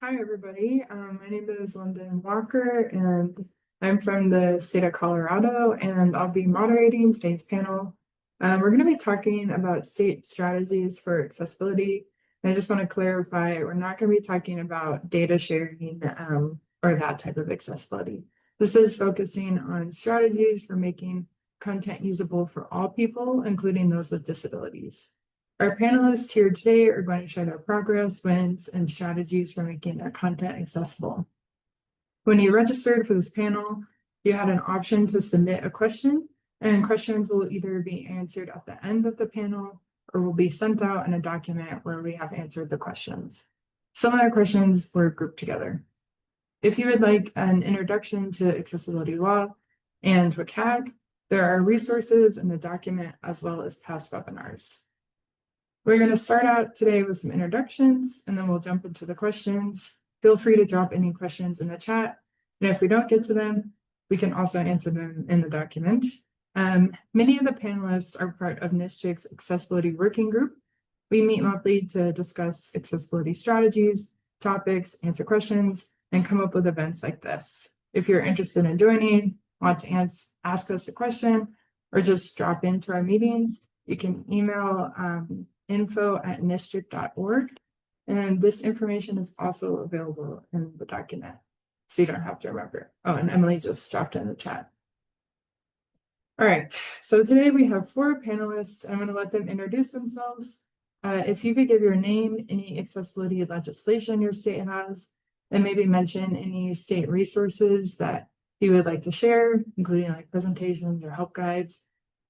Hi, everybody. My name is Lyndon Walker, and I'm from the state of Colorado, and I'll be moderating today's panel. We're going to be talking about state strategies for accessibility. And I just want to clarify, we're not going to be talking about data sharing or that type of accessibility. This is focusing on strategies for making content usable for all people, including those with disabilities. Our panelists here today are going to share their progress, wins, and strategies for making their content accessible. When you registered for this panel, you had an option to submit a question, and questions will either be answered at the end of the panel or will be sent out in a document where we have answered the questions. Some of the questions were grouped together. If you would like an introduction to accessibility law and WCAG, there are resources in the document as well as past webinars. We're going to start out today with some introductions, and then we'll jump into the questions. Feel free to drop any questions in the chat, and if we don't get to them, we can also answer them in the document. Many of the panelists are part of NSGIC's Accessibility Working Group. We meet monthly to discuss accessibility strategies, topics, answer questions, and come up with events like this. If you're interested in joining, want to ask us a question, or just drop into our meetings, you can email info@nsgic.org. And this information is also available in the document, so you don't have to remember. Oh, and Emily just dropped in the chat. All right, so today we have 4 panelists. I'm going to let them introduce themselves. If you could give your name, any accessibility legislation your state has, and maybe mention any state resources that you would like to share, including like presentations or help guides.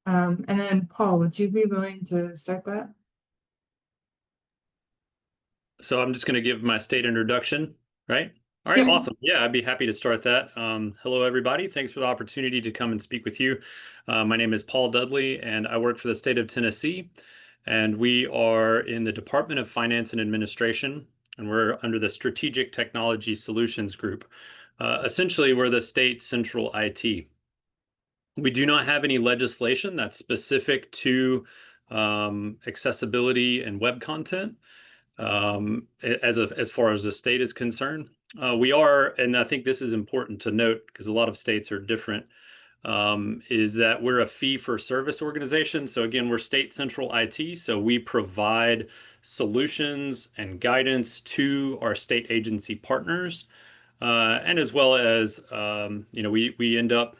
And then Paul, would you be willing to start that? So I'm just going to give my state introduction, right? All right, awesome. Yeah, I'd be happy to start that. Hello, everybody. Thanks for the opportunity to come and speak with you. My name is Paul Dudley, and I work for the state of Tennessee. And we are in the Department of Finance and Administration, and we're under the Strategic Technology Solutions Group. Essentially, we're the state central IT. We do not have any legislation that's specific to accessibility and web content. As far as the state is concerned, we are, and I think this is important to note because a lot of states are different, is that we're a fee-for-service organization. So again, we're state central IT, so we provide solutions and guidance to our state agency partners, and as well as we end up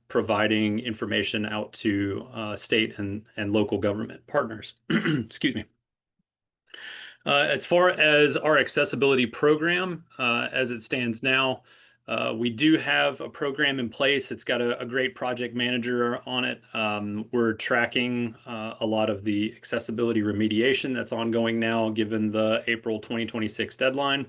providing information out to state and local government partners. Excuse me. As far as our accessibility program, as it stands now, we do have a program in place. It's got a great project manager on it. We're tracking a lot of the accessibility remediation that's ongoing now, given the April 2026 deadline.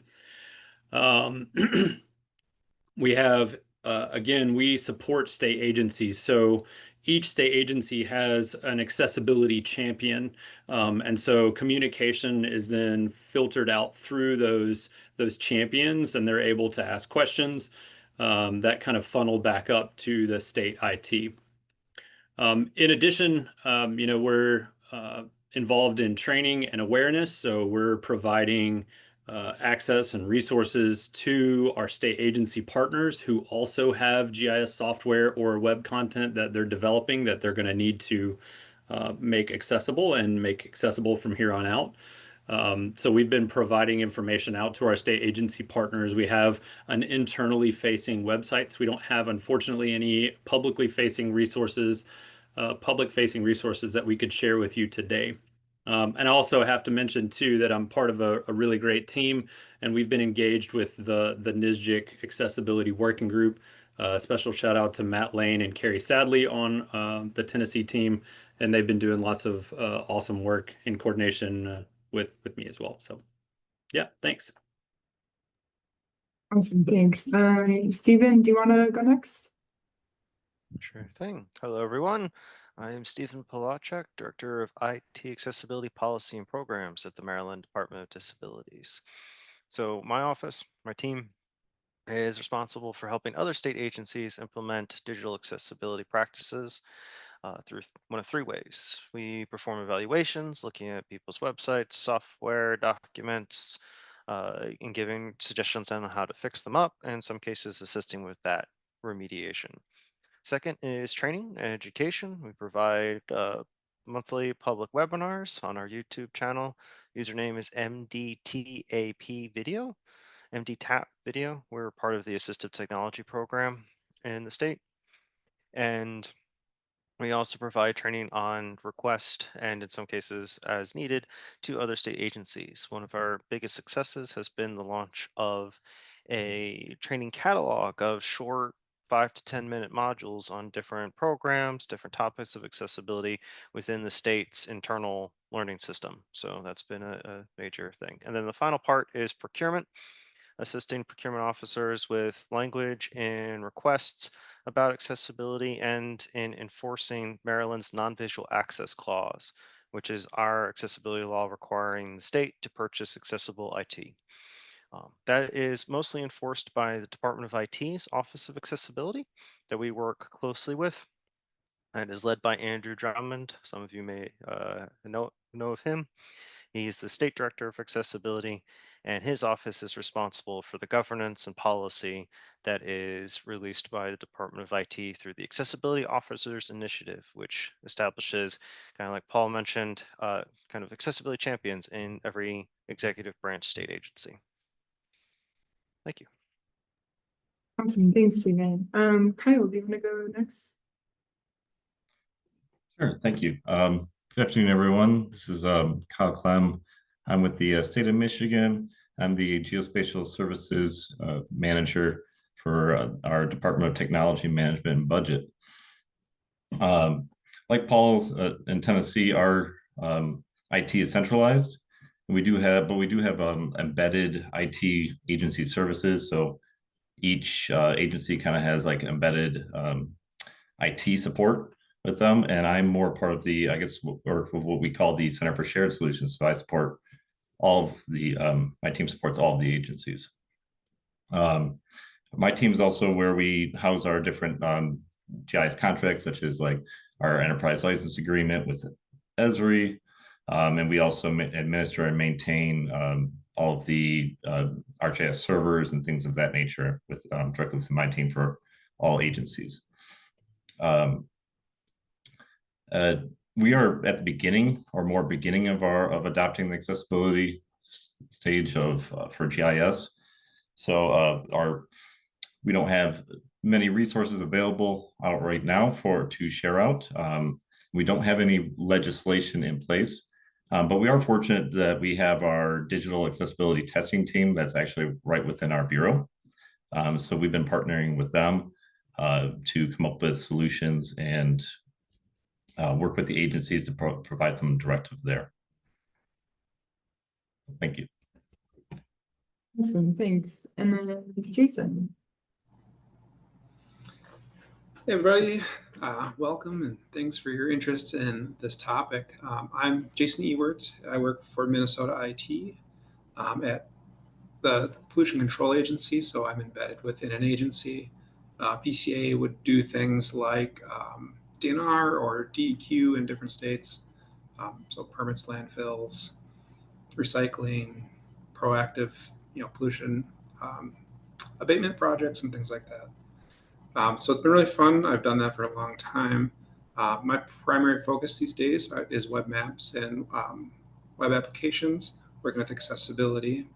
We have, again, we support state agencies. So each state agency has an accessibility champion. And so communication is then filtered out through those champions, and they're able to ask questions that kind of funnel back up to the state IT. In addition, we're involved in training and awareness. So we're providing access and resources to our state agency partners who also have GIS software or web content that they're developing that they're going to need to make accessible and make accessible from here on out. So we've been providing information out to our state agency partners. We have an internally facing websites. We don't have, unfortunately, any publicly facing resources, public-facing resources that we could share with you today. And I also have to mention, too, that I'm part of a really great team, and we've been engaged with the NSGIC Accessibility Working Group. Special shout out to Matt Lane and Carrie Sadley on the Tennessee team, and they've been doing lots of awesome work in coordination with me as well. So, yeah, thanks. Awesome, thanks. Stephen, do you want to go next? Sure thing. Hello, everyone. I am Stephen Polachek, Director of IT Accessibility Policy and Programs at the Maryland Department of Disabilities. So my office, my team, is responsible for helping other state agencies implement digital accessibility practices through one of 3 ways. We perform evaluations, looking at people's websites, software, documents, in giving suggestions on how to fix them up, and in some cases assisting with that remediation. Second is training and education. We provide monthly public webinars on our YouTube channel. Username is MDTAP Video, MDTAP Video. We're part of the Assistive Technology Program in the state. And we also provide training on request and in some cases as needed to other state agencies. One of our biggest successes has been the launch of a training catalog of short 5 to 10 minute modules on different programs, different topics of accessibility within the state's internal learning system. So that's been a major thing. And then the final part is procurement, assisting procurement officers with language and requests about accessibility and in enforcing Maryland's non-visual access clause, which is our accessibility law requiring the state to purchase accessible IT. That is mostly enforced by the Department of IT's Office of Accessibility that we work closely with, and is led by Andrew Drummond. Some of you may know of him. He's the State Director of Accessibility, and his office is responsible for the governance and policy that is released by the Department of IT through the Accessibility Officers Initiative, which establishes, kind of like Paul mentioned, kind of accessibility champions in every executive branch state agency. Thank you. Awesome, thanks, Stephen. Kyle, do you want to go next? Sure, thank you. Good afternoon, everyone. This is Kyle Clem. I'm with the state of Michigan. I'm the geospatial services manager for our Department of Technology Management and Budget. Like Paul's in Tennessee, our IT is centralized. We do have embedded IT agency services. So each agency kind of has like embedded IT support with them, and I'm more part of the, I guess, or what we call the Center for Shared Solutions. So I support all of the, my team supports all of the agencies. My team is also where we house our different GIS contracts, such as like our enterprise license agreement with Esri, and we also administer and maintain all of the ArcGIS servers and things of that nature with directly with my team for all agencies. We are at the beginning or more beginning of adopting the accessibility stage for GIS. So we don't have many resources available out right now to share out. We don't have any legislation in place, but we are fortunate that we have our digital accessibility testing team that's actually right within our bureau. So we've been partnering with them to come up with solutions and work with the agencies to provide some directive there. Thank you. Awesome, thanks. And then Jason. Hey everybody, welcome and thanks for your interest in this topic. I'm Jason Ewert. I work for Minnesota IT at the Pollution Control Agency, so I'm embedded within an agency. PCA would do things like DNR or DEQ in different states, so permits, landfills, recycling, proactive, pollution abatement projects and things like that. So it's been really fun. I've done that for a long time. My primary focus these days is web maps and web applications, working with accessibility.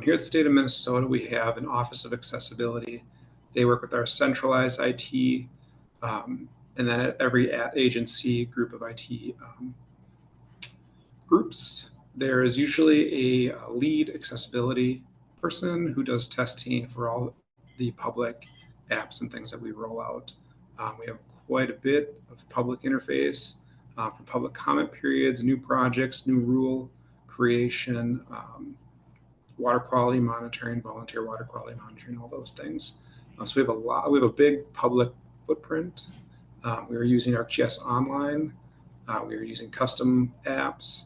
Here at the state of Minnesota, we have an Office of Accessibility. They work with our centralized IT, and then at every agency group of IT groups, there is usually a lead accessibility person who does testing for all the public apps and things that we roll out. We have quite a bit of public interface for public comment periods, new projects, new rule creation, water quality monitoring, volunteer water quality monitoring, all those things. So we have a big public footprint. We are using ArcGIS Online. We are using custom apps.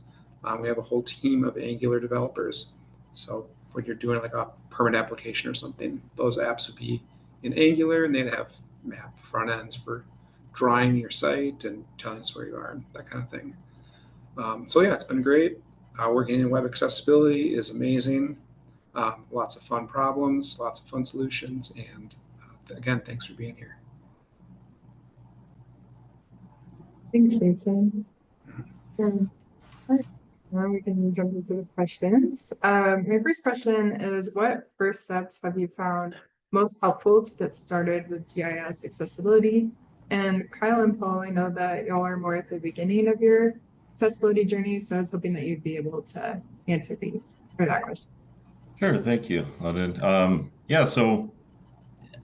We have a whole team of Angular developers. So when you're doing like a permit application or something, those apps would be in Angular, and they'd have map front ends for drawing your site and telling us where you are, and that kind of thing. So yeah, it's been great. Working in web accessibility is amazing. Lots of fun problems, lots of fun solutions, and again, thanks for being here. Thanks, Jason. All right, now we can jump into the questions. My first question is, what first steps have you found most helpful to get started with GIS accessibility? And Kyle and Paul, I know that y'all are more at the beginning of your accessibility journey, so I was hoping that you'd be able to answer these for that question. Sure, thank you, London. Yeah, so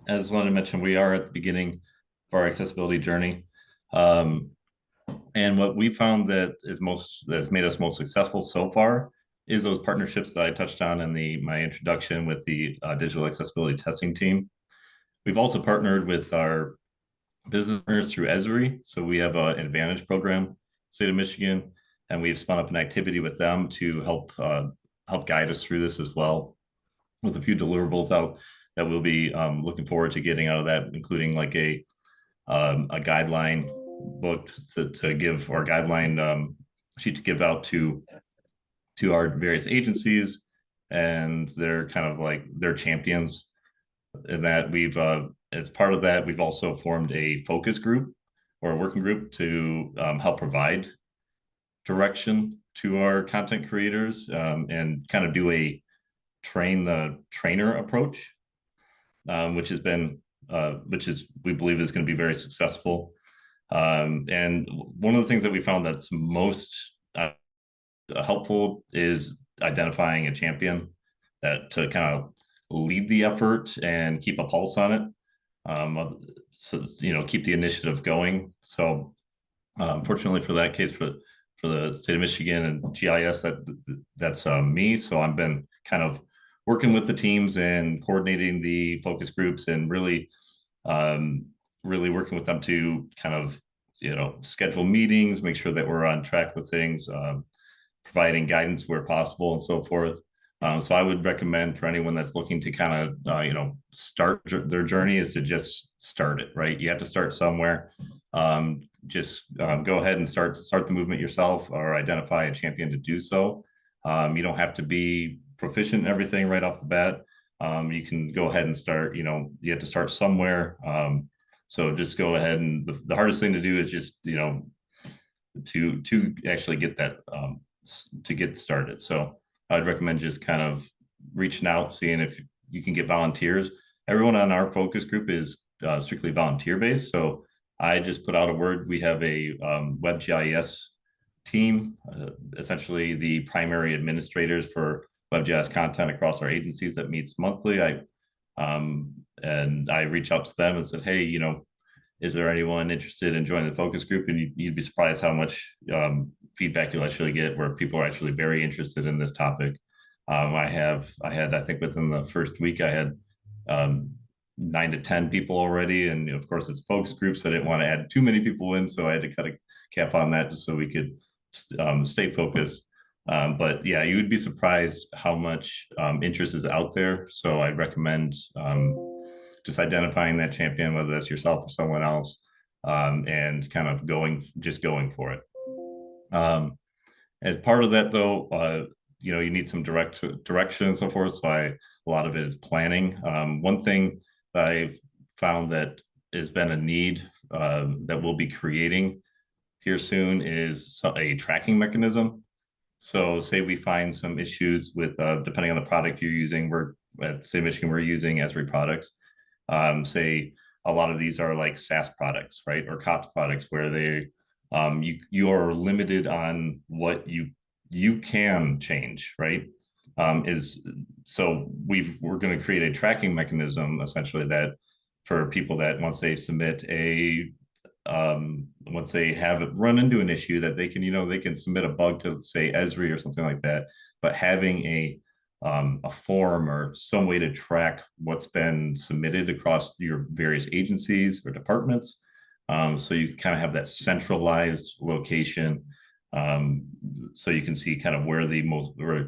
as London mentioned, we are at the beginning of our accessibility journey. And what we found that's made us most successful so far is those partnerships that I touched on in my introduction with the digital accessibility testing team. We've also partnered with our business partners through Esri. So we have an advantage program, state of Michigan, and we've spun up an activity with them to help guide us through this as well, with a few deliverables out that we'll be looking forward to getting out of that, including like a guideline book to give, or guideline sheet to give out to our various agencies, and they're kind of like their champions. And that we've as part of that, we've also formed a focus group or a working group to help provide direction to our content creators, and kind of do a train the trainer approach, which we believe is going to be very successful. And one of the things that we found that's most helpful is identifying a champion that to kind of lead the effort and keep a pulse on it. So, keep the initiative going. So fortunately for that case, for the state of Michigan and GIS, that's me. So I've been kind of working with the teams and coordinating the focus groups, and really working with them to kind of, schedule meetings, make sure that we're on track with things, providing guidance where possible, and so forth. So I would recommend for anyone that's looking to kind of, start their journey, is to just start it, right? You have to start somewhere. Just go ahead and start the movement yourself, or identify a champion to do so. You don't have to be proficient in everything right off the bat. You can go ahead and start, you have to start somewhere. So just go ahead, and the hardest thing to do is just, to actually get that, to get started. So I'd recommend just kind of reaching out, seeing if you can get volunteers. Everyone on our focus group is strictly volunteer based. So I just put out a word. We have a WebGIS team, essentially the primary administrators for WebGIS content across our agencies, that meets monthly. And I reach out to them and said, hey, is there anyone interested in joining the focus group? And you'd be surprised how much feedback you'll actually get, where people are actually very interested in this topic. I had, I think within the first week, I had 9 to 10 people already. And of course it's focus groups, so I didn't want to add too many people in. So I had to cut a cap on that just so we could stay focused. But yeah, you would be surprised how much interest is out there. So I recommend just identifying that champion, whether that's yourself or someone else, and kind of going for it. As part of that, though, you need some direction and so forth. So a lot of it is planning. One thing that I've found that has been a need that we'll be creating here soon is a tracking mechanism. So say we find some issues with, depending on the product you're using, we're at State of Michigan, we're using Esri products. Say a lot of these are like SaaS products, right? Or COTS products, where they, you are limited on what you can change, right? So we're going to create a tracking mechanism, essentially, that for people that once they submit once they have run into an issue, that they can, they can submit a bug to, say, Esri or something like that, but having a form or some way to track what's been submitted across your various agencies or departments. So you kind of have that centralized location, so you can see kind of where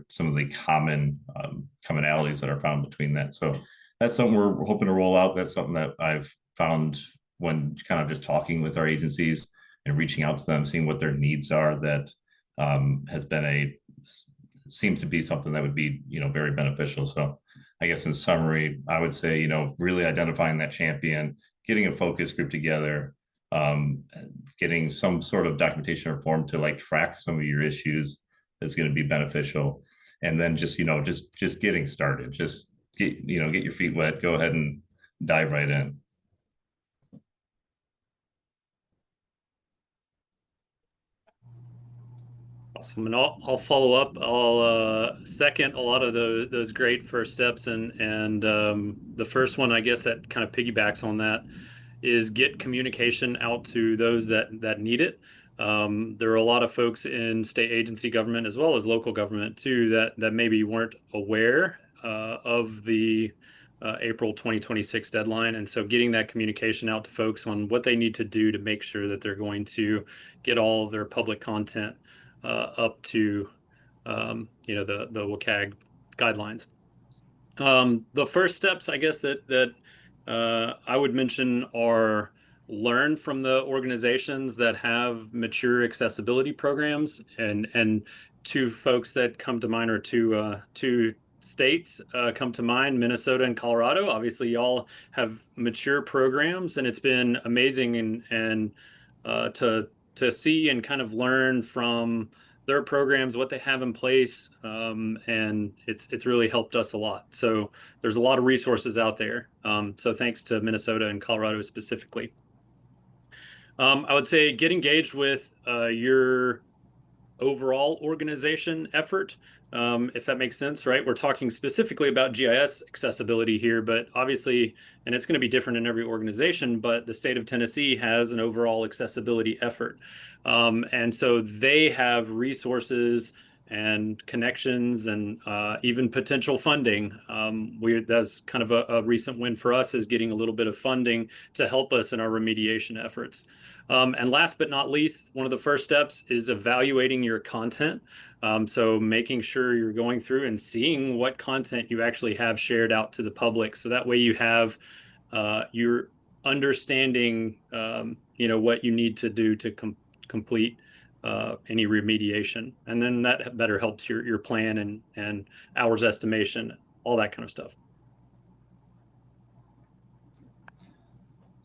some of the commonalities that are found between that. So that's something we're hoping to roll out. That's something that I've found when kind of just talking with our agencies and reaching out to them, seeing what their needs are, that has been seems to be something that would be, very beneficial. So I guess in summary, I would say, really identifying that champion, getting a focus group together, getting some sort of documentation or form to like track some of your issues is going to be beneficial. And then just getting started, just get your feet wet, go ahead and dive right in. Awesome. And I'll follow up. I'll second a lot of those great first steps, and the first one, I guess, that kind of piggybacks on that is get communication out to those that need it. There are a lot of folks in state agency government as well as local government too that maybe weren't aware of the April 2026 deadline, and so getting that communication out to folks on what they need to do to make sure that they're going to get all of their public content up to the WCAG guidelines. The first steps, I guess, that I would mention are learn from the organizations that have mature accessibility programs, and two folks that come to mind, or two states come to mind, Minnesota and Colorado. Obviously, y'all have mature programs, and it's been amazing and to see and kind of learn from their programs, what they have in place, and it's really helped us a lot. So there's a lot of resources out there. So thanks to Minnesota and Colorado specifically. I would say get engaged with your overall organization effort, if that makes sense, right? We're talking specifically about GIS accessibility here, but obviously, and it's going to be different in every organization, but the state of Tennessee has an overall accessibility effort. And so they have resources and connections and even potential funding. That's kind of a recent win for us, is getting a little bit of funding to help us in our remediation efforts. And last but not least, one of the first steps is evaluating your content. So making sure you're going through and seeing what content you actually have shared out to the public. So that way you have you're understanding what you need to do to complete any remediation. And then that better helps your plan and hours estimation, all that kind of stuff.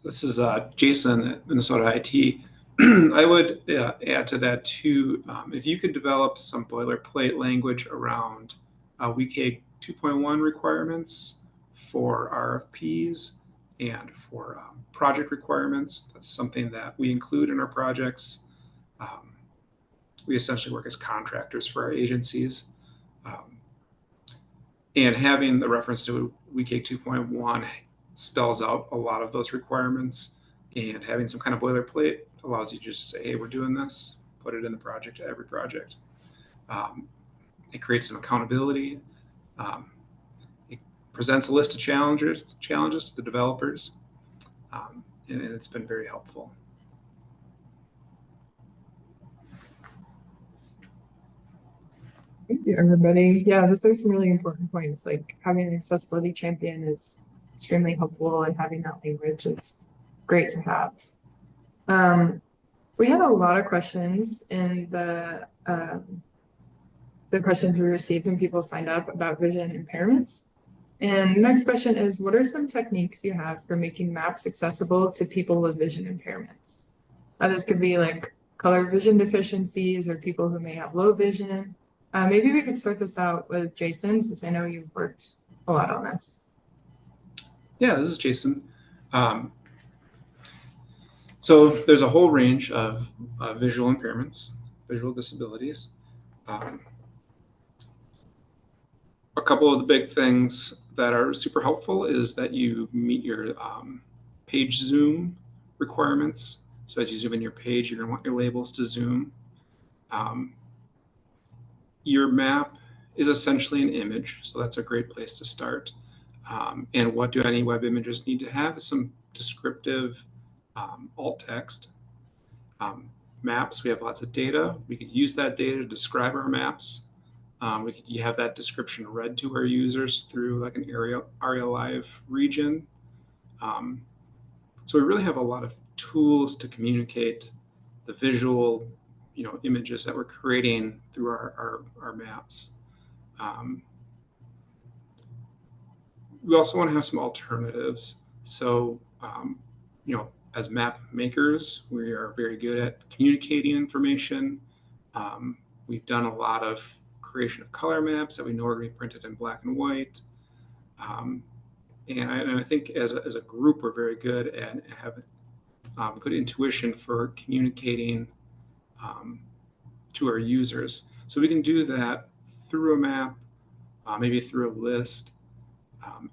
This is Jason at Minnesota IT. I would add to that too, if you could develop some boilerplate language around WCAG 2.1 requirements for RFPs and for project requirements. That's something that we include in our projects. We essentially work as contractors for our agencies. And having the reference to WCAG 2.1 spells out a lot of those requirements, and having some kind of boilerplate allows you to just say, hey, we're doing this, put it in the project, every project. It creates some accountability. It presents a list of challenges to the developers, and it's been very helpful. Thank you, everybody. Yeah, those are some really important points. Like having an accessibility champion is extremely helpful, and having that language is great to have. We had a lot of questions in the questions we received when people signed up about vision impairments. And the next question is, what are some techniques you have for making maps accessible to people with vision impairments? This could be like color vision deficiencies or people who may have low vision. Maybe we could start this out with Jason, since I know you've worked a lot on this. Yeah, this is Jason. So there's a whole range of visual impairments, visual disabilities. A couple of the big things that are super helpful is that you meet your page zoom requirements. So as you zoom in your page, you're going to want your labels to zoom. Your map is essentially an image, so that's a great place to start. And what do any web images need to have? Some descriptive alt text. Maps, we have lots of data. We could use that data to describe our maps. We could have that description read to our users through like an ARIA Live region. So we really have a lot of tools to communicate the visual images that we're creating through our maps. We also want to have some alternatives. So, as map makers, we are very good at communicating information. We've done a lot of creation of color maps that we know are going to be printed in black and white. And I think as a group, we're very good at having good intuition for communicating to our users. So we can do that through a map, maybe through a list,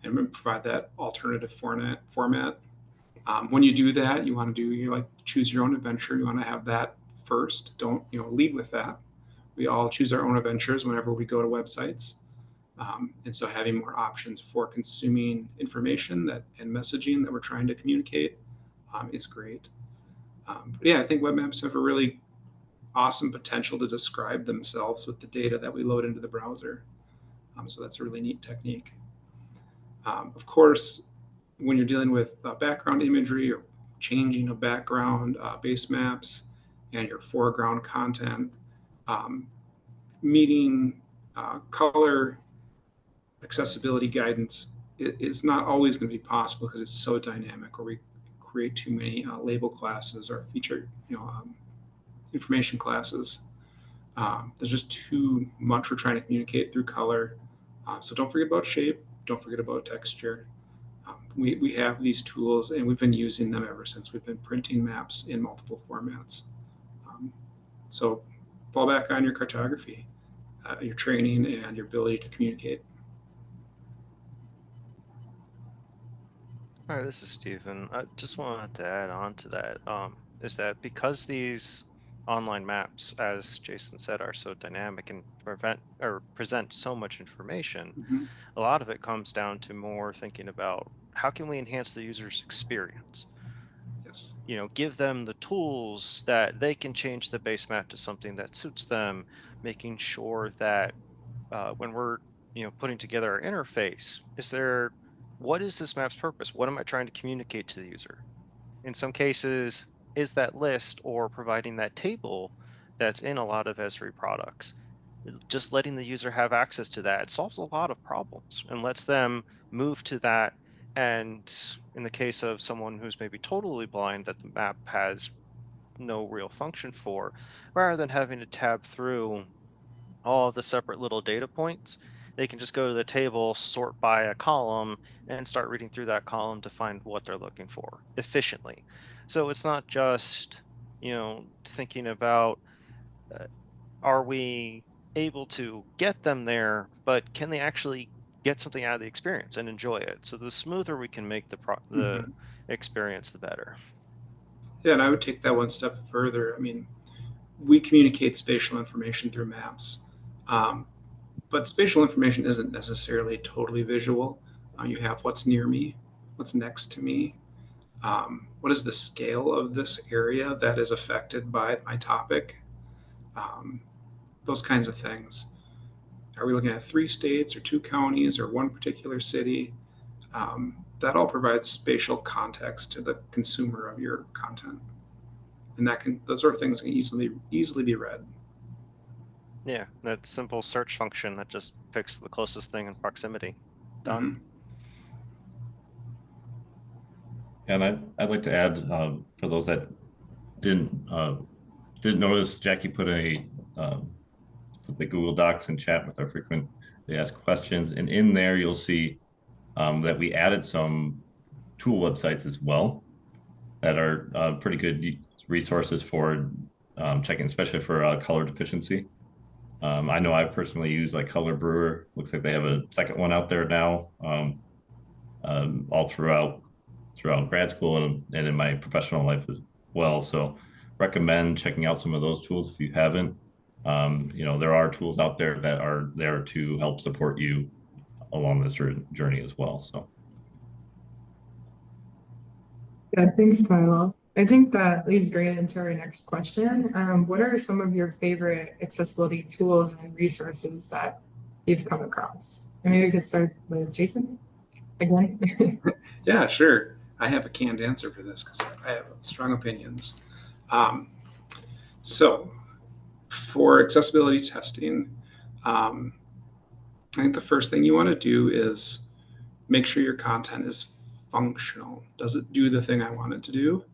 and provide that alternative format. When you do that, you want to choose your own adventure. You want to have that first. Don't lead with that. We all choose our own adventures whenever we go to websites. And so having more options for consuming information and messaging that we're trying to communicate is great. But yeah, I think web maps have a really awesome potential to describe themselves with the data that we load into the browser. So that's a really neat technique. Of course, when you're dealing with background imagery or changing a background, base maps, and your foreground content, meeting color accessibility guidance is not always going to be possible because it's so dynamic, or we create too many label classes or feature information classes. There's just too much we're trying to communicate through color. So don't forget about shape. Don't forget about texture. We have these tools, and we've been using them ever since we've been printing maps in multiple formats. So fall back on your cartography, your training, and your ability to communicate. All right, this is Stephen. I just wanted to add on to that, is that because these online maps, as Jason said, are so dynamic and present so much information, Mm-hmm. a lot of it comes down to more thinking about how can we enhance the user's experience? Yes. Give them the tools that they can change the base map to something that suits them, making sure that when we're putting together our interface, what is this map's purpose? What am I trying to communicate to the user? In some cases, is that list or providing that table that's in a lot of Esri products. Just letting the user have access to that solves a lot of problems and lets them move to that. And in the case of someone who's maybe totally blind that the map has no real function for, rather than having to tab through all of the separate little data points, they can just go to the table, sort by a column, and start reading through that column to find what they're looking for efficiently. So it's not just, thinking about are we able to get them there, but can they actually get something out of the experience and enjoy it? So the smoother we can make the Mm-hmm. experience, the better. Yeah, and I would take that one step further. I mean, we communicate spatial information through maps, but spatial information isn't necessarily totally visual. You have what's near me, what's next to me, what is the scale of this area that is affected by my topic, um, those kinds of things. Are we looking at 3 states or 2 counties or one particular city? That all provides spatial context to the consumer of your content, and those sort of things can easily be read. Yeah, that simple search function that just picks the closest thing in proximity. Done. Mm-hmm. And I'd like to add, for those that didn't notice, Jackie put the Google Docs in chat with our frequent they ask questions, and in there you'll see that we added some tool websites as well that are pretty good resources for checking, especially for color deficiency. I know I've personally used like Color Brewer. Looks like they have a second one out there now, all throughout grad school and in my professional life as well. So recommend checking out some of those tools if you haven't. There are tools out there that are there to help support you along this journey as well. So Yeah, thanks, Kyle. I think that leads great into our next question. What are some of your favorite accessibility tools and resources that you've come across? And maybe we could start with Jason again. Yeah, sure. I have a canned answer for this because I have strong opinions. So, for accessibility testing, I think the first thing you want to do is make sure your content is functional. Does it do the thing I want it to do?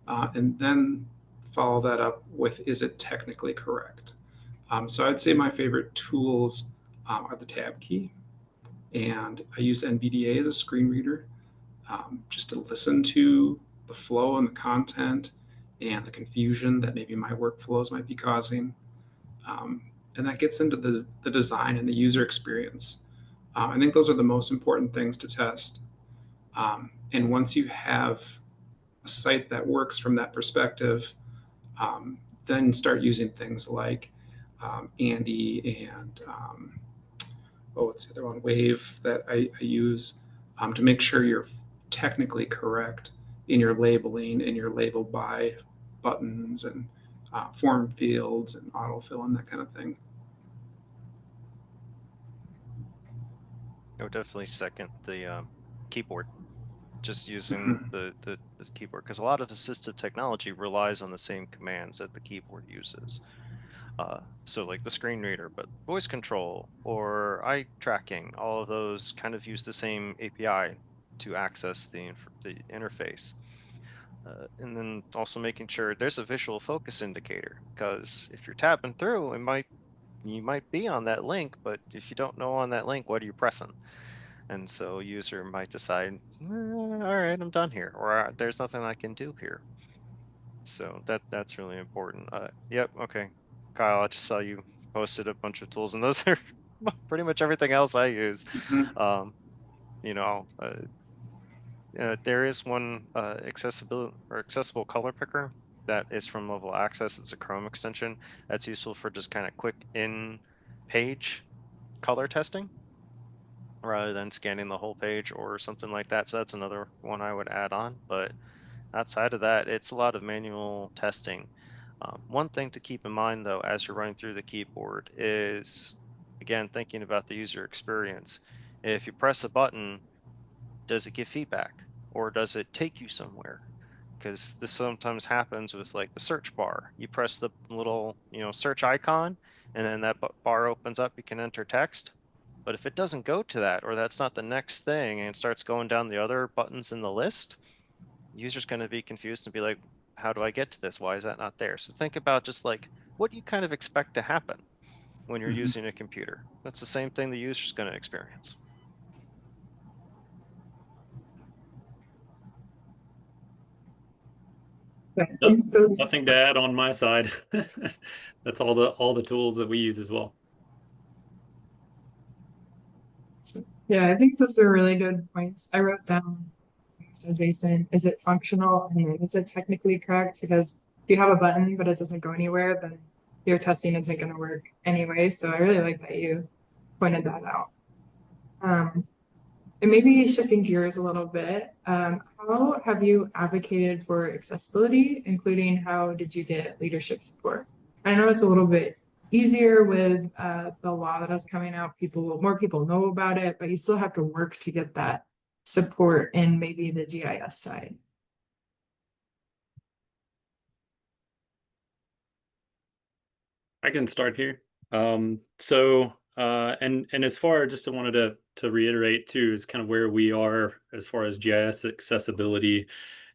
And then follow that up with, is it technically correct? So I'd say my favorite tools are the tab key, and I use NVDA as a screen reader just to listen to the flow and the content and the confusion that maybe my workflows might be causing. And that gets into the design and the user experience. I think those are the most important things to test. And once you have a site that works from that perspective, then start using things like Andy and what's the other one? Wave that I use to make sure you're technically correct in your labeling and you're labeled by buttons and form fields and autofill and that kind of thing. I would definitely second the keyboard. Just using the keyboard, because a lot of assistive technology relies on the same commands that the keyboard uses. So like the screen reader, but voice control or eye tracking, all of those kind of use the same API to access the interface. And then also making sure there's a visual focus indicator, because if you're tapping through, you might be on that link, but if you don't know on that link, what are you pressing? And so a user might decide, all right, I'm done here, or there's nothing I can do here. So that's really important. Yep, okay. Kyle, I just saw you posted a bunch of tools, and those are pretty much everything else I use. Mm-hmm. You know, there is one accessible color picker that is from Mobile Access. It's a Chrome extension that's useful for just kind of quick in-page color testing rather than scanning the whole page or something like that. So that's another one I would add on. But outside of that, it's a lot of manual testing. One thing to keep in mind, though, as you're running through the keyboard is, again, thinking about the user experience. If you press a button, does it give feedback or does it take you somewhere? Because this sometimes happens with like the search bar. You press the little, search icon, and then that bar opens up. You can enter text. But if it doesn't go to that, or that's not the next thing, and it starts going down the other buttons in the list, the user's going to be confused and be like, how do I get to this? Why is that not there? So think about just like what you kind of expect to happen when you're Mm-hmm. using a computer. That's the same thing the user's going to experience. I think those, Nothing to add on my side. That's all the tools that we use as well. yeah, I think those are really good points. I wrote down, so Jason, is it functional and is it technically correct? Because if you have a button but it doesn't go anywhere, then your testing isn't going to work anyway. So I really like that you pointed that out. And maybe shifting gears a little bit, how have you advocated for accessibility, including how did you get leadership support? I know it's a little bit easier with the law that is coming out. More people know about it, but you still have to work to get that support in maybe the GIS side. I can start here. And as far, just wanted to reiterate too, is kind of where we are as far as GIS accessibility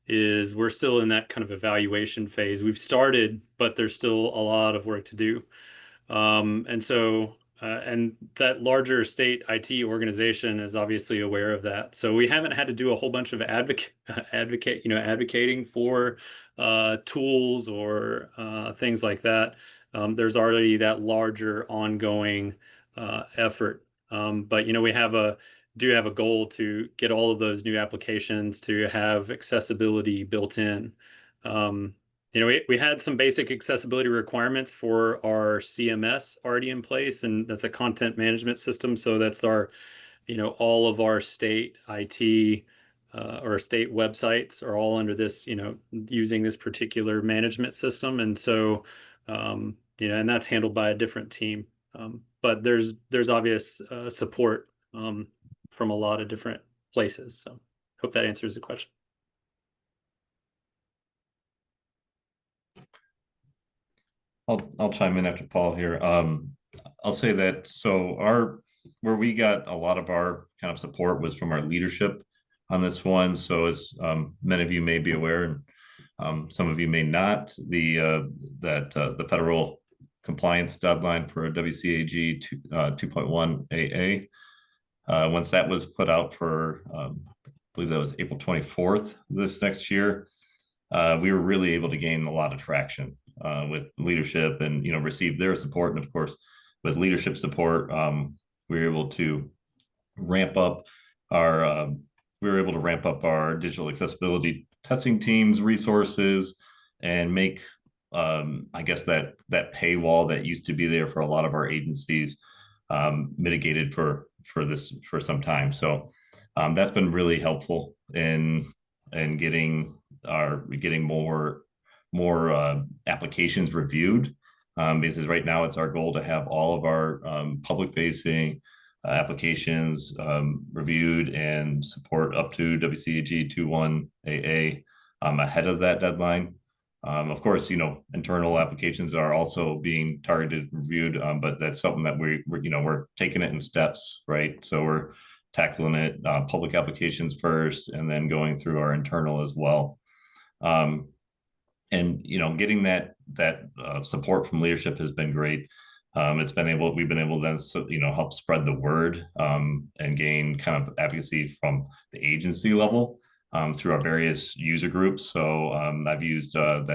is we're still in that kind of evaluation phase. We've started, but there's still a lot of work to do. And that larger state IT organization is obviously aware of that. So we haven't had to do a whole bunch of advocating for tools or things like that. There's already that larger ongoing effort. But we do have a goal to get all of those new applications to have accessibility built in. We had some basic accessibility requirements for our CMS already in place, and that's a content management system. So that's all of our state IT or state websites are all under this, using this particular management system. And so, and that's handled by a different team. But there's obvious support from a lot of different places. So hope that answers the question. I'll chime in after Paul here. I'll say that so where we got a lot of our kind of support was from our leadership on this one. So as many of you may be aware, and some of you may not, the federal compliance deadline for WCAG 2.1 AA, once that was put out for, I believe that was April 24th this next year, we were really able to gain a lot of traction with leadership and, receive their support. And of course, with leadership support, we were able to ramp up our digital accessibility testing teams resources and make I guess that paywall that used to be there for a lot of our agencies mitigated for some time. So that's been really helpful in getting more applications reviewed, because right now it's our goal to have all of our public facing applications reviewed and support up to WCAG 2.1 AA ahead of that deadline. Of course, internal applications are also being targeted, reviewed, but that's something that we're taking it in steps, right? So we're tackling it public applications first, and then going through our internal as well. And getting that support from leadership has been great. We've been able to then help spread the word and gain kind of advocacy from the agency level through our various user groups. So I've used our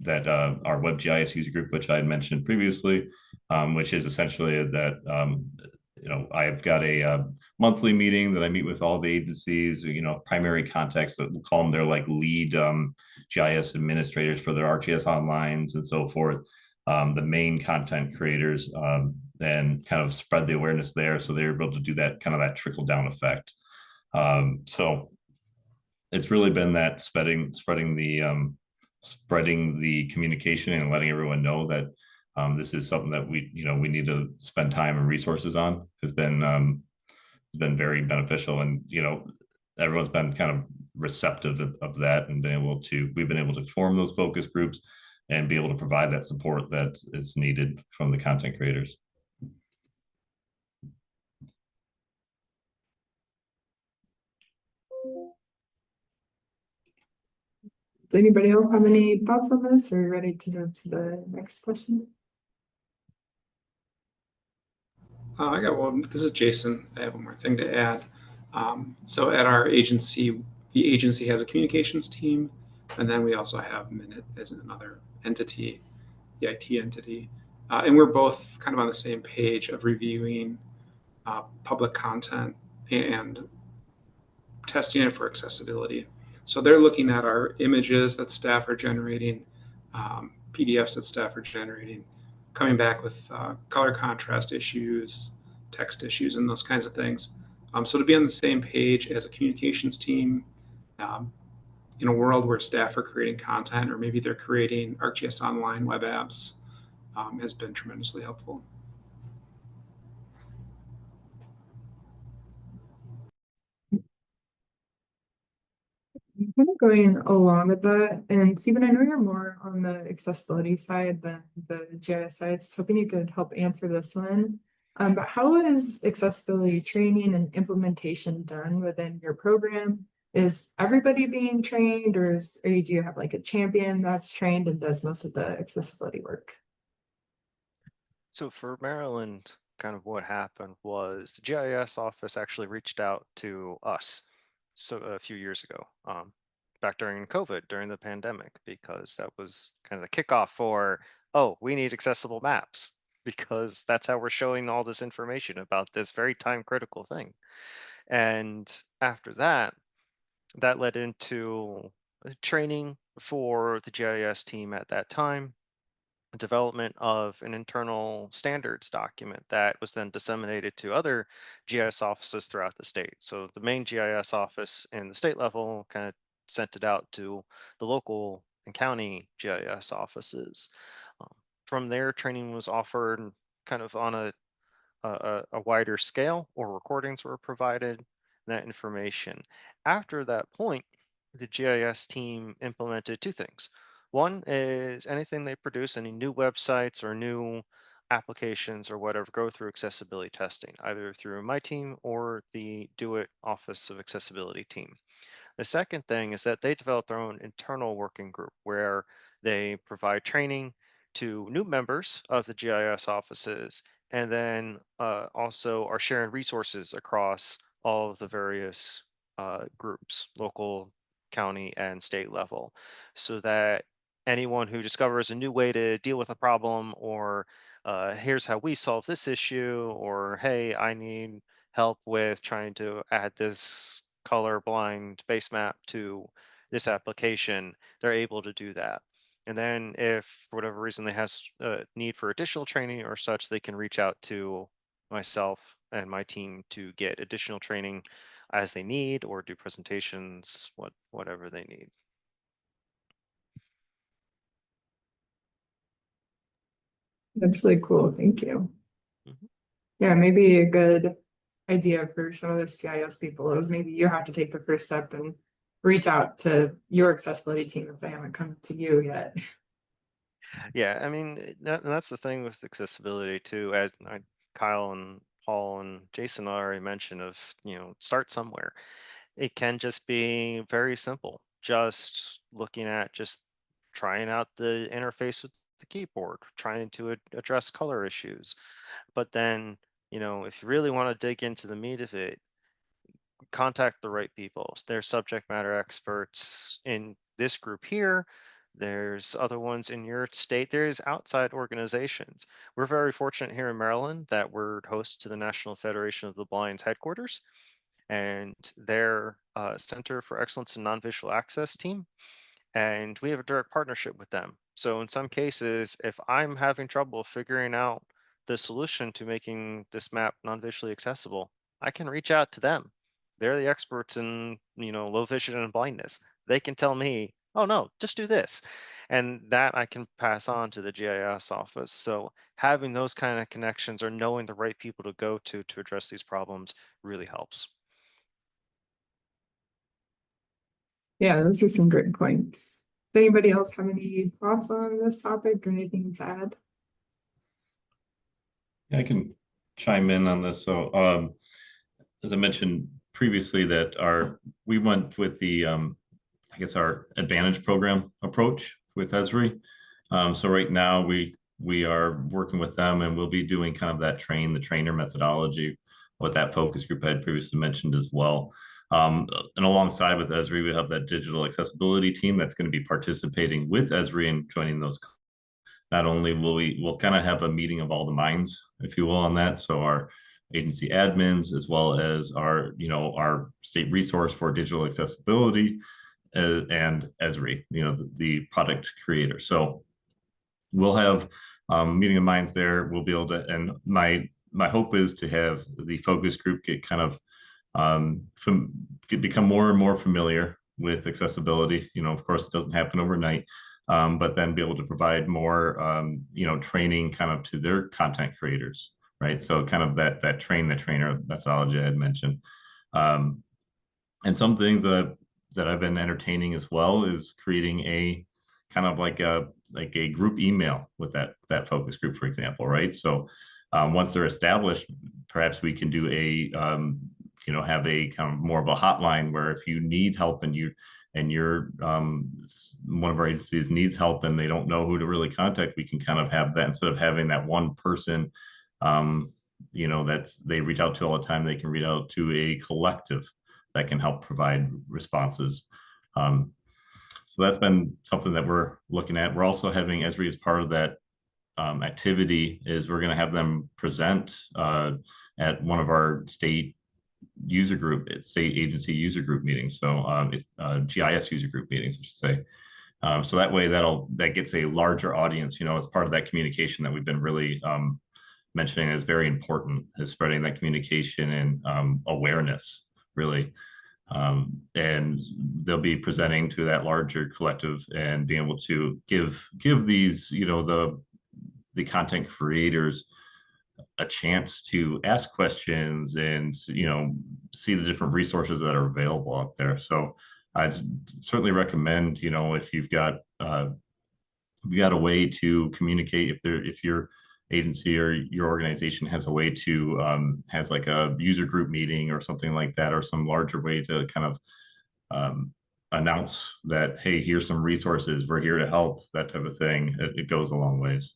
web GIS user group, which I had mentioned previously, which is essentially that I've got a monthly meeting that I meet with all the agencies, primary contacts, that we'll call them, they're like lead GIS administrators for their ArcGIS Onlines and so forth, the main content creators, and kind of spread the awareness there. So they're able to do that kind of that trickle down effect. So it's really been that spreading the communication and letting everyone know that this is something that we need to spend time and resources on, has been very beneficial. And everyone's been kind of receptive of that, and we've been able to form those focus groups and be able to provide that support that is needed from the content creators. Does anybody else have any thoughts on this, or are you ready to go to the next question? I got one. This is Jason. I have one more thing to add. So at our agency, the agency has a communications team, and then we also have Minute as another entity, the IT entity. And we're both kind of on the same page of reviewing public content and testing it for accessibility. So they're looking at our images that staff are generating, PDFs that staff are generating, coming back with color contrast issues, text issues, and those kinds of things. So to be on the same page as a communications team in a world where staff are creating content, or maybe they're creating ArcGIS Online web apps, has been tremendously helpful. Kind of going along with that, and Stephen, I know you're more on the accessibility side than the GIS side, so hoping you could help answer this one. But how is accessibility training and implementation done within your program? Is everybody being trained, or do you have like a champion that's trained and does most of the accessibility work? So for Maryland, kind of what happened was the GIS office actually reached out to us a few years ago, back during COVID, during the pandemic, because that was kind of the kickoff for, oh, we need accessible maps, because that's how we're showing all this information about this very time critical thing. And after that, that led into training for the GIS team at that time, development of an internal standards document that was then disseminated to other GIS offices throughout the state. So the main GIS office in the state level kind of sent it out to the local and county GIS offices. Um, from there, training was offered kind of on a wider scale, or recordings were provided, that information. After that point, the GIS team implemented two things. One is anything they produce, any new websites or new applications or whatever go through accessibility testing, either through my team or the Do It Office of Accessibility team. The second thing is that they develop their own internal working group where they provide training to new members of the GIS offices, and then also are sharing resources across all of the various groups, local, county, and state level, so that anyone who discovers a new way to deal with a problem, or here's how we solve this issue, or hey, I need help with trying to add this color blind base map to this application, they're able to do that. And then if for whatever reason they have need for additional training or such, they can reach out to myself and my team to get additional training as they need, or do presentations, whatever they need. That's really cool. Thank you. Mhm. Yeah, maybe a good idea for some of the GIS people is maybe you have to take the first step and reach out to your accessibility team if they haven't come to you yet. Yeah, I mean, that's the thing with accessibility too, as Kyle and Paul and Jason already mentioned, of, start somewhere. It can just be very simple, just looking at just trying out the interface with the keyboard, trying to address color issues. But then, if you really want to dig into the meat of it, contact the right people. There's subject matter experts in this group here. There's other ones in your state. There's outside organizations. We're very fortunate here in Maryland that we're host to the National Federation of the Blind's headquarters, and their Center for Excellence in Non-Visual Access team. And we have a direct partnership with them. So in some cases, if I'm having trouble figuring out the solution to making this map non-visually accessible, I can reach out to them. They're the experts in, low vision and blindness. They can tell me, oh no, just do this. And that I can pass on to the GIS office. So having those kind of connections or knowing the right people to go to address these problems really helps. Yeah, those are some great points. Does anybody else have any thoughts on this topic or anything to add? Yeah, I can chime in on this. So, as I mentioned previously, that we went with the I guess our Advantage program approach with Esri. So right now we are working with them, and we'll be doing kind of that the trainer methodology, what that focus group I had previously mentioned as well. And alongside with Esri, we have that digital accessibility team that's going to be participating with Esri and joining those. Not only we'll kind of have a meeting of all the minds, if you will, on that. So our agency admins, as well as our state resource for digital accessibility, and Esri, the product creator. So we'll have meeting of minds there. We'll be able to, and my hope is to have the focus group get kind of become more and more familiar with accessibility. Of course, it doesn't happen overnight, but then be able to provide more, training kind of to their content creators, right? So kind of that train the trainer methodology I had mentioned. And some things that I've been entertaining as well is creating a kind of like a group email with that focus group, for example, right? So once they're established, perhaps we can do have a kind of more of a hotline where if you need help and you're one of our agencies needs help and they don't know who to really contact, we can kind of have that instead of having that one person that's they reach out to all the time. They can reach out to a collective that can help provide responses. So that's been something that we're looking at. We're also having Esri as part of that activity. Is we're going to have them present at one of our state agency user group meetings. So it's GIS user group meetings, I should say. So that way that gets a larger audience. As part of that communication that we've been really mentioning is very important, is spreading that communication and awareness, really. And they'll be presenting to that larger collective and being able to give these, the content creators a chance to ask questions and, see the different resources that are available out there. So I'd certainly recommend, if you've got a way to communicate, if you're agency or your organization has a way to has like a user group meeting or something like that, or some larger way to kind of announce that, hey, here's some resources, we're here to help, that type of thing, it goes a long ways.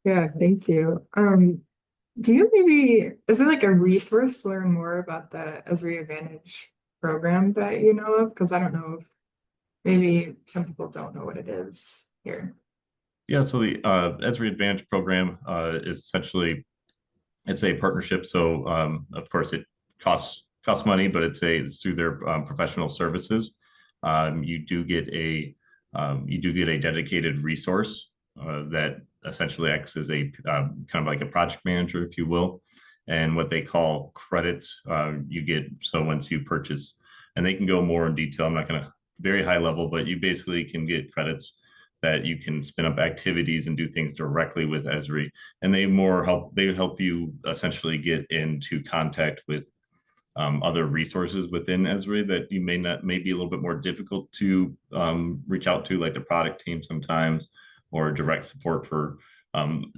Yeah, thank you. Do you maybe, is there like a resource to learn more about the Esri Advantage program that you know of? Because I don't know if maybe some people don't know what it is here. Yeah, so the Esri Advantage program is essentially, it's a partnership. So of course it costs money, but it's through their professional services. You do get a dedicated resource that essentially acts as a kind of like a project manager, if you will, and what they call credits you get. So once you purchase, and they can go more in detail, I'm not going to very high level, but you basically can get credits that you can spin up activities and do things directly with Esri, and they help you essentially get into contact with other resources within Esri that you may be a little bit more difficult to reach out to, like the product team sometimes, or direct support for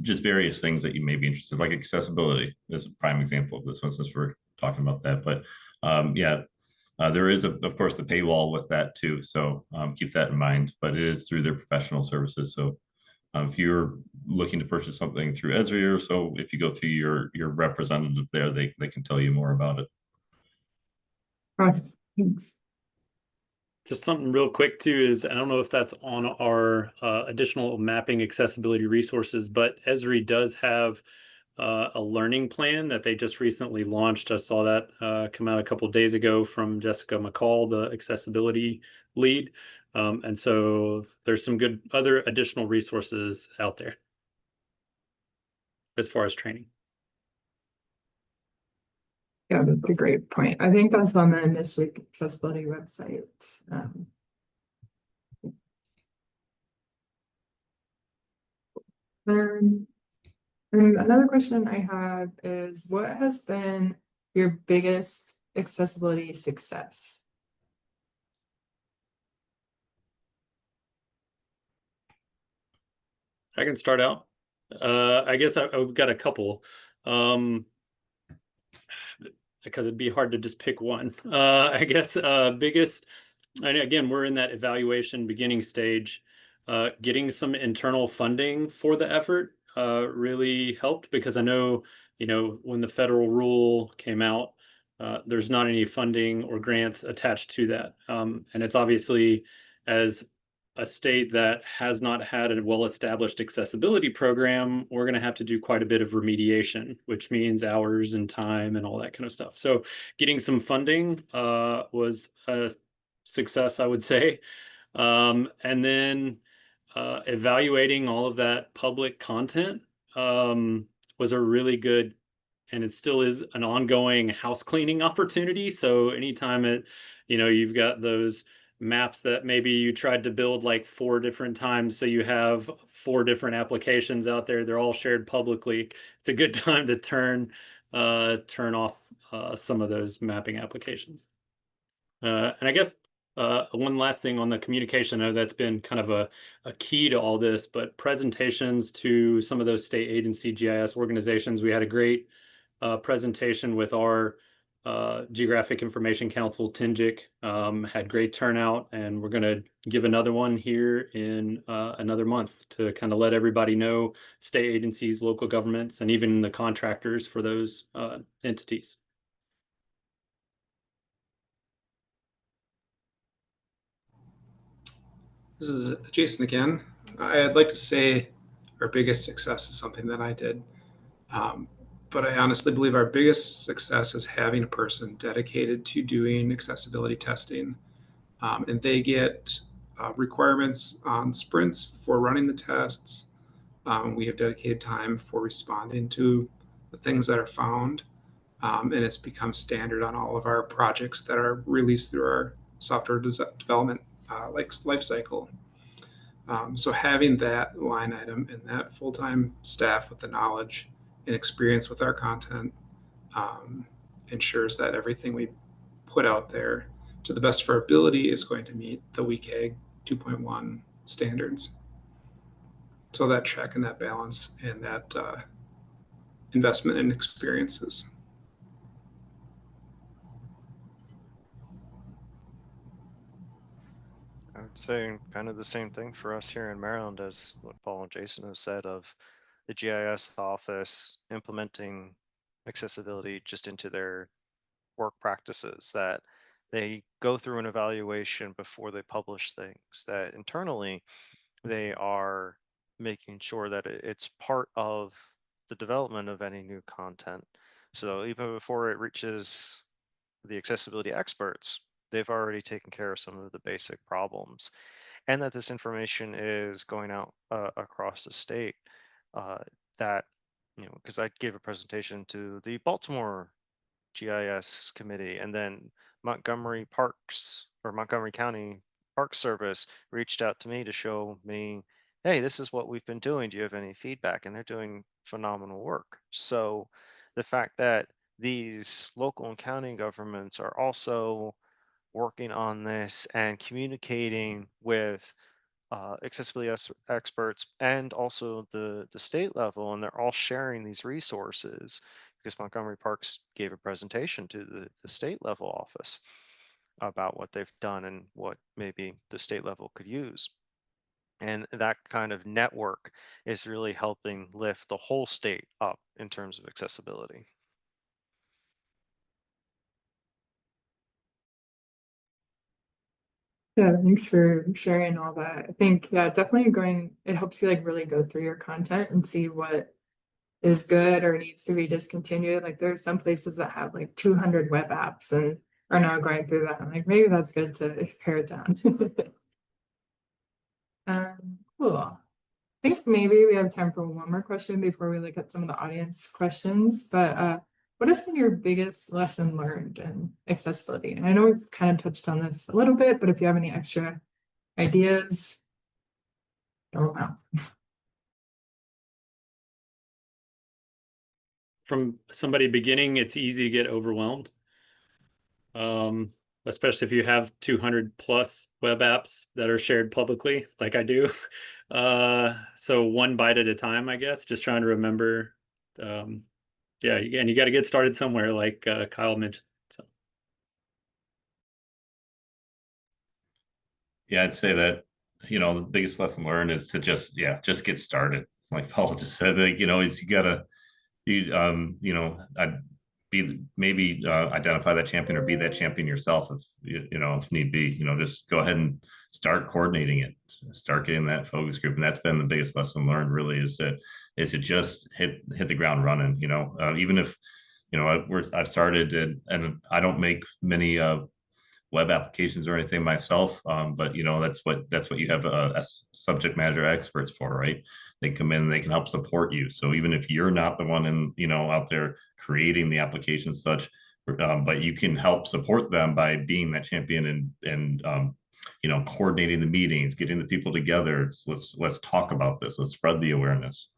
just various things that you may be interested in, like accessibility is a prime example of this one, since we're talking about that. But yeah, there is, of course, the paywall with that too. So keep that in mind, but it is through their professional services. So if you're looking to purchase something through Esri, or so, if you go through your representative there, they can tell you more about it. Awesome. Thanks. Just something real quick too is, I don't know if that's on our additional mapping accessibility resources, but Esri does have a learning plan that they just recently launched. I saw that come out a couple of days ago from Jessica McCall, the accessibility lead. And so there's some good other additional resources out there as far as training. Yeah, that's a great point. I think that's on the NSGIC accessibility website. And another question I have is, what has been your biggest accessibility success? I can start out. I guess I've got a couple. Because it'd be hard to just pick one. I guess biggest, and again, we're in that evaluation beginning stage. Getting some internal funding for the effort really helped, because I know, when the federal rule came out, there's not any funding or grants attached to that. And it's obviously, as a state that has not had a well-established accessibility program, we're going to have to do quite a bit of remediation, which means hours and time and all that kind of stuff. So getting some funding was a success, I would say. And then evaluating all of that public content was a really good, and it still is an ongoing house cleaning opportunity. So anytime you've got those maps that maybe you tried to build like 4 different times, so you have 4 different applications out there, they're all shared publicly. It's a good time to turn off some of those mapping applications. And I guess one last thing on the communication, I know that's been kind of a key to all this, but presentations to some of those state agency GIS organizations. We had a great presentation with our Geographic Information Council, TNGIC, had great turnout, and we're going to give another one here in another month to kind of let everybody know, state agencies, local governments, and even the contractors for those entities. This is Jason again. I'd like to say our biggest success is something that I did. But I honestly believe our biggest success is having a person dedicated to doing accessibility testing. And they get requirements on sprints for running the tests. We have dedicated time for responding to the things that are found. And it's become standard on all of our projects that are released through our software development life cycle. So having that line item and that full-time staff with the knowledge and experience with our content ensures that everything we put out there to the best of our ability, is going to meet the WCAG 2.1 standards. So that check and that balance and that investment in experiences. I would say kind of the same thing for us here in Maryland as what Paul and Jason have said of the GIS office implementing accessibility just into their work practices, that they go through an evaluation before they publish things, that internally they are making sure that it's part of the development of any new content. So even before it reaches the accessibility experts, they've already taken care of some of the basic problems, and that this information is going out across the state. Uh, that, because I gave a presentation to the Baltimore GIS committee, and then Montgomery Parks or Montgomery County Park Service reached out to me to show me, hey, this is what we've been doing. Do you have any feedback? And they're doing phenomenal work. So the fact that these local and county governments are also working on this and communicating with accessibility experts and also the state level, and they're all sharing these resources, because Montgomery Parks gave a presentation to the state level office about what they've done and what maybe the state level could use. And that kind of network is really helping lift the whole state up in terms of accessibility. Yeah, thanks for sharing all that. I think, yeah, definitely it helps you like really go through your content and see what is good or needs to be discontinued. Like there's some places that have like 200 web apps and are now going through that. I'm like, maybe that's good to pare it down. Cool. I think maybe we have time for one more question before we look at some of the audience questions. But what has been your biggest lesson learned in accessibility? And I know we've kind of touched on this a little bit, but if you have any extra ideas, throw them out. From somebody beginning, it's easy to get overwhelmed. Especially if you have 200 plus web apps that are shared publicly, like I do. So one bite at a time, I guess, just trying to remember. Yeah, and you got to get started somewhere, like Kyle mentioned. So. Yeah, I'd say that, the biggest lesson learned is to just get started. Like Paul just said, like, is I'd maybe identify that champion or be that champion yourself if if need be. Just go ahead and start coordinating it, start getting that focus group, and that's been the biggest lesson learned. Really, is to just hit the ground running. Even if I've started and I don't make many web applications or anything myself, but that's what you have as subject matter experts for, right? They come in and they can help support you. So even if you're not the one out there creating the application such, but you can help support them by being that champion and coordinating the meetings, getting the people together. Let's talk about this. Let's spread the awareness.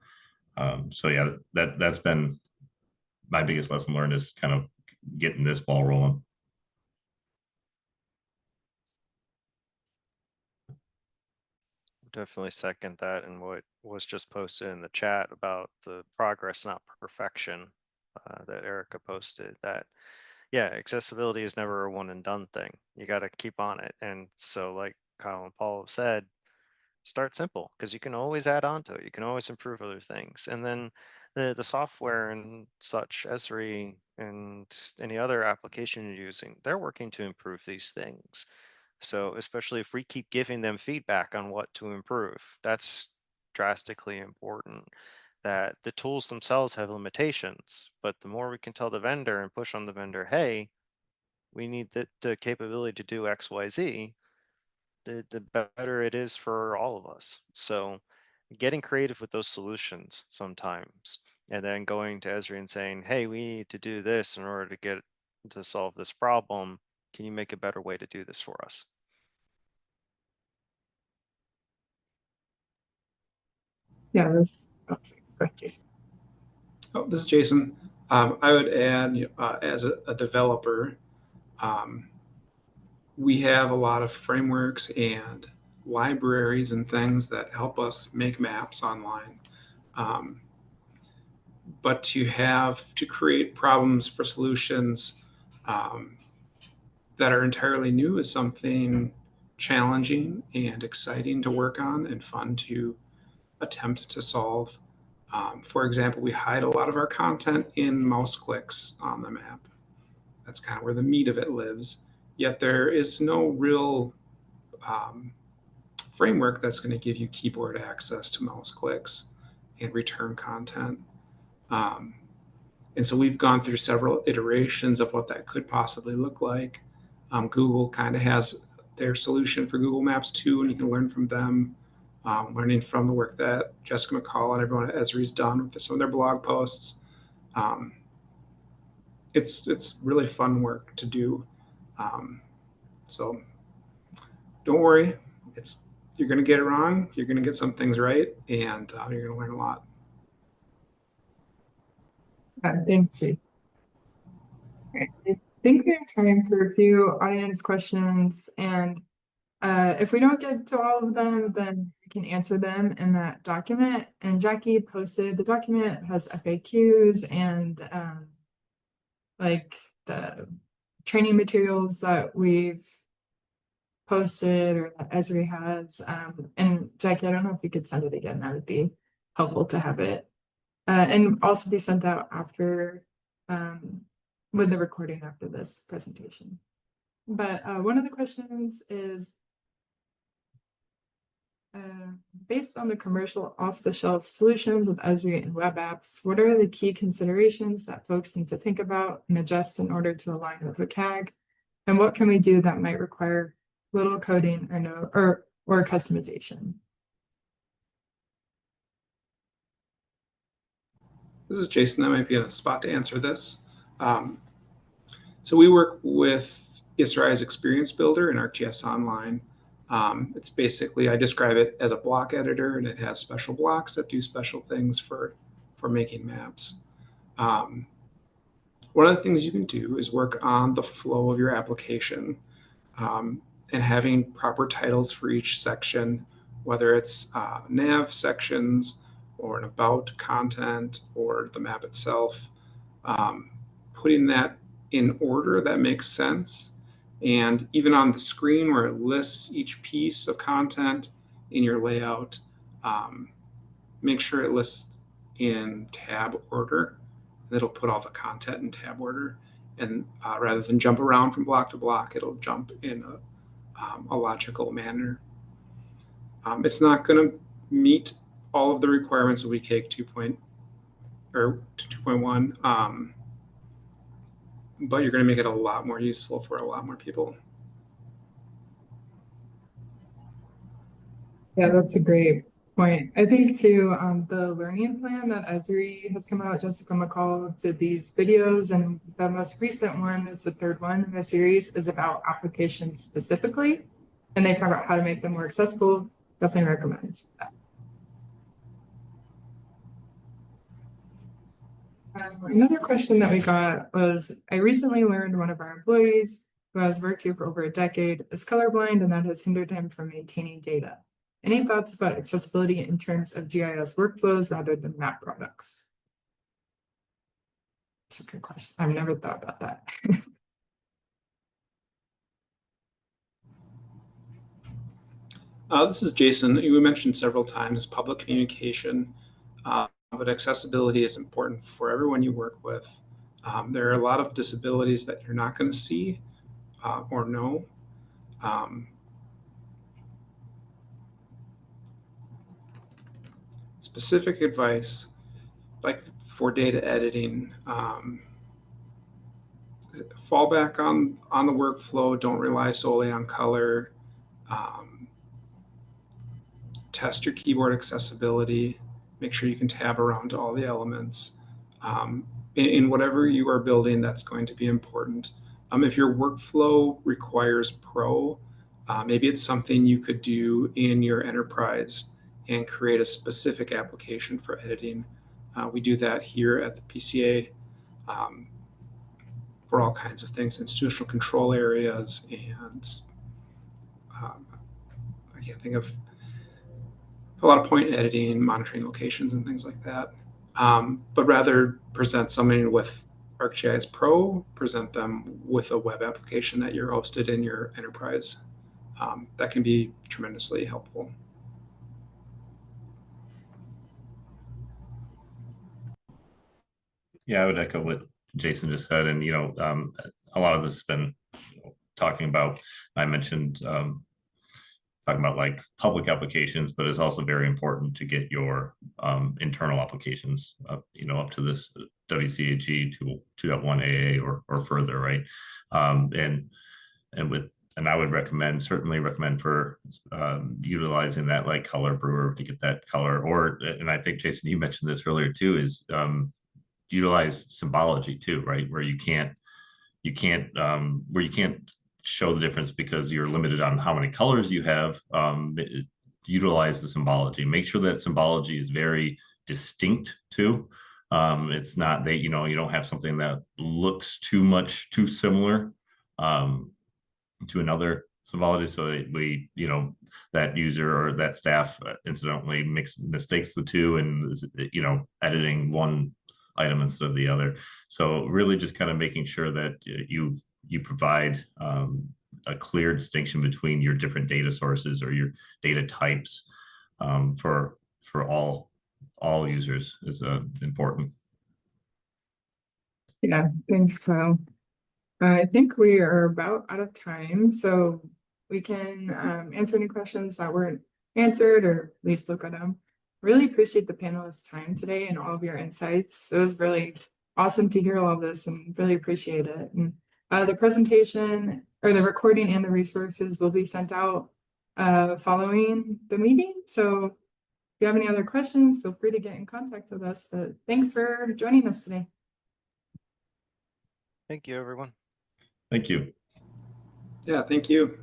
So yeah, that's been my biggest lesson learned, is kind of getting this ball rolling. Definitely second that, and what was just posted in the chat about the progress, not perfection, that Erica posted. That, yeah, accessibility is never a one and done thing. You got to keep on it. And so, like Kyle and Paul have said, start simple, because you can always add on to it. You can always improve other things. And then the software and such, Esri and any other application you're using, they're working to improve these things. So especially if we keep giving them feedback on what to improve, that's drastically important. That the tools themselves have limitations, but the more we can tell the vendor and push on the vendor, hey, we need the capability to do X, Y, Z, the better it is for all of us. So getting creative with those solutions sometimes, and then going to Esri and saying, hey, we need to do this in order to solve this problem. Can you make a better way to do this for us? Yeah, this. Oh, sorry, Jason. Oh, this is Jason. I would add, as a developer, we have a lot of frameworks and libraries and things that help us make maps online. But to create problems for solutions that are entirely new is something challenging and exciting to work on and fun to attempt to solve. For example, we hide a lot of our content in mouse clicks on the map. That's kind of where the meat of it lives. Yet there is no real framework that's going to give you keyboard access to mouse clicks and return content. And so we've gone through several iterations of what that could possibly look like. Google kind of has their solution for Google Maps too, and you can learn from them, learning from the work that Jessica McCall and everyone at Esri's done with some of their blog posts. It's really fun work to do. So don't worry, you're going to get it wrong, you're going to get some things right, and you're going to learn a lot. Thanks, Steve. I think we have time for a few audience questions, and if we don't get to all of them, then we can answer them in that document. And Jackie posted the document. It has FAQs and like the training materials that we've posted or that Esri has. And Jackie, I don't know if you could send it again. That would be helpful to have it. And also be sent out after with the recording after this presentation. But one of the questions is, based on the commercial off-the-shelf solutions with Esri and web apps, what are the key considerations that folks need to think about and adjust in order to align with WCAG? And what can we do that might require little coding or customization? This is Jason. That might be in a spot to answer this. So we work with ESRI's Experience Builder in ArcGIS Online. It's basically, I describe it as a block editor, and it has special blocks that do special things for making maps. One of the things you can do is work on the flow of your application and having proper titles for each section, whether it's nav sections or an about content or the map itself. Putting that in order that makes sense. And even on the screen where it lists each piece of content in your layout, make sure it lists in tab order. It'll put all the content in tab order. And rather than jump around from block to block, it'll jump in a logical manner. It's not going to meet all of the requirements of WCAG 2.1, but you're going to make it a lot more useful for a lot more people. Yeah, that's a great point. I think too, the learning plan that Esri has come out, Jessica McCall did these videos, and the most recent one, it's the third one in the series, is about applications specifically, and they talk about how to make them more accessible. Definitely recommend that. Another question that we got was, I recently learned one of our employees who has worked here for over a decade is colorblind, and that has hindered him from maintaining data. Any thoughts about accessibility in terms of GIS workflows rather than map products? That's a good question. I've never thought about that. This is Jason. We mentioned several times public communication, but accessibility is important for everyone you work with. There are a lot of disabilities that you're not going to see or know. Specific advice, like for data editing, fall back on the workflow. Don't rely solely on color. Test your keyboard accessibility. Make sure you can tab around to all the elements. In whatever you are building, that's going to be important. If your workflow requires Pro, maybe it's something you could do in your enterprise and create a specific application for editing. We do that here at the PCA for all kinds of things, institutional control areas, and I can't think of a lot of point editing, monitoring locations, and things like that. But rather present something with ArcGIS Pro, present them with a web application that you're hosted in your enterprise. That can be tremendously helpful. Yeah, I would echo what Jason just said. And, a lot of this has been talking about, I mentioned, talking about like public applications, but it's also very important to get your internal applications up, up to this WCAG 2.1 AA or further, right? And I would certainly recommend for utilizing that like color brewer to get that color, and I think Jason, you mentioned this earlier too, is utilize symbology too, right? Where you can't show the difference because you're limited on how many colors you have. Utilize the symbology. Make sure that symbology is very distinct too. It's not that, you don't have something that looks too similar to another symbology, so that user or that staff incidentally mistakes the two and is, editing one item instead of the other. So really just kind of making sure that you provide a clear distinction between your different data sources or your data types for all users is important. Yeah, thanks, Kyle. I think we are about out of time, so we can answer any questions that weren't answered, or at least look at them. Really appreciate the panelists' time today and all of your insights. It was really awesome to hear all of this and really appreciate it. And the presentation or the recording and the resources will be sent out following the meeting. So if you have any other questions, feel free to get in contact with us. But thanks for joining us today. Thank you, everyone. Thank you. Yeah, thank you.